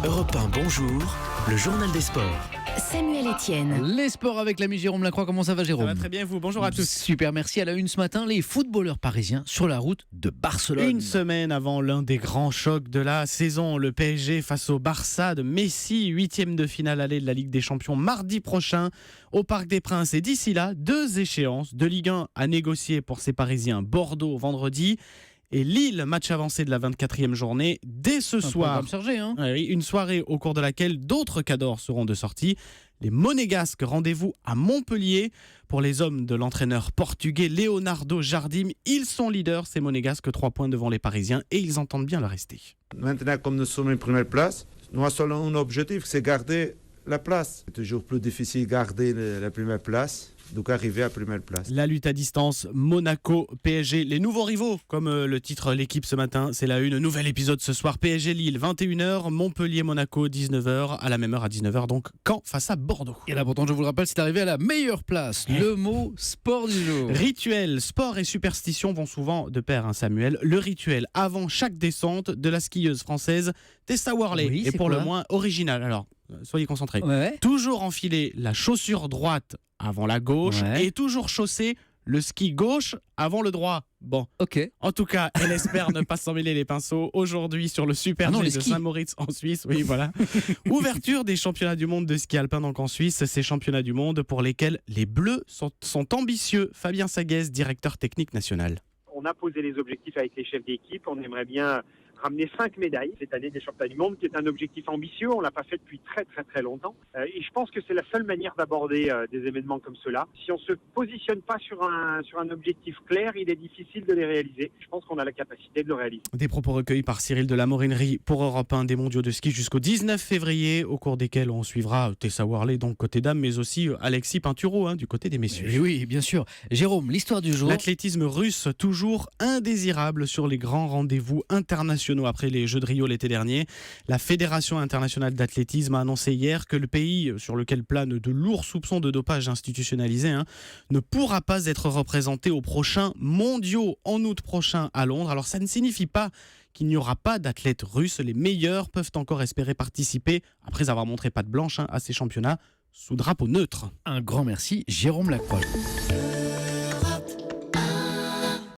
Europe 1, bonjour, le journal des sports. Samuel Etienne. Les sports avec l'ami Jérôme Lacroix. Comment ça va, Jérôme? Ça va très bien, vous. Bonjour à tous. Super, merci. À la une ce matin, les footballeurs parisiens sur la route de Barcelone. Une semaine avant l'un des grands chocs de la saison, le PSG face au Barça de Messi, 8e de finale aller de la Ligue des Champions mardi prochain au Parc des Princes. Et d'ici là, 2 échéances de Ligue 1 à négocier pour ces Parisiens. Bordeaux vendredi et Lille, match avancé de la 24e journée, dès ce soir. Chargé, hein. Oui, une soirée au cours de laquelle d'autres cadors seront de sortie. Les Monégasques, rendez-vous à Montpellier pour les hommes de l'entraîneur portugais Leonardo Jardim. Ils sont leaders, ces Monégasques, 3 points devant les Parisiens et ils entendent bien le rester. Maintenant, comme nous sommes en première place, nous avons un objectif, c'est garder la place. C'est toujours plus difficile de garder la première place, donc arriver à la première place. La lutte à distance, Monaco, PSG, les nouveaux rivaux, comme le titre l'équipe ce matin, c'est la une. Nouvel épisode ce soir, PSG Lille, 21h, Montpellier, Monaco, 19h, à la même heure à 19h, donc Caen face à Bordeaux. Et là, pourtant, je vous le rappelle, c'est arrivé à la meilleure place. Le mot sport du jour. Rituel, sport et superstition vont souvent de pair, hein, Samuel. Le rituel avant chaque descente de la skieuse française Tessa Worley Oui, est c'est pour quoi le moins original. Alors, soyez concentrés. Ouais. Toujours enfiler la chaussure droite avant la gauche Ouais. et toujours chausser le ski gauche avant le droit. Bon, Ok. en tout cas, elle espère ne pas s'en mêler les pinceaux aujourd'hui sur le Super Ah non, G les de skis. Saint-Moritz en Suisse. Oui, voilà. Ouverture des championnats du monde de ski alpin donc en Suisse. Ces championnats du monde pour lesquels les Bleus sont ambitieux. Fabien Saguez, directeur technique national. On a posé les objectifs avec les chefs d'équipe. On aimerait bien ramener 5 médailles cette année des championnats du monde, qui est un objectif ambitieux. On l'a pas fait depuis très très très longtemps. Et je pense que c'est la seule manière d'aborder des événements comme cela. Si on se positionne pas sur un objectif clair, il est difficile de les réaliser. Je pense qu'on a la capacité de le réaliser. Des propos recueillis par Cyril de la Morinerie pour Europe 1 des mondiaux de ski jusqu'au 19 février, au cours desquels on suivra Tessa Worley, donc côté dames, mais aussi Alexis Pinturo, du côté des messieurs. Et oui, bien sûr. Jérôme, l'histoire du jour. L'athlétisme russe, toujours indésirable sur les grands rendez-vous internationaux après les Jeux de Rio l'été dernier. La Fédération internationale d'athlétisme a annoncé hier que le pays, sur lequel planent de lourds soupçons de dopage institutionnalisé, ne pourra pas être représenté aux prochains mondiaux en août prochain à Londres. Alors ça ne signifie pas qu'il n'y aura pas d'athlètes russes. Les meilleurs peuvent encore espérer participer, après avoir montré patte blanche à ces championnats, sous drapeau neutre. Un grand merci, Jérôme Lacroix.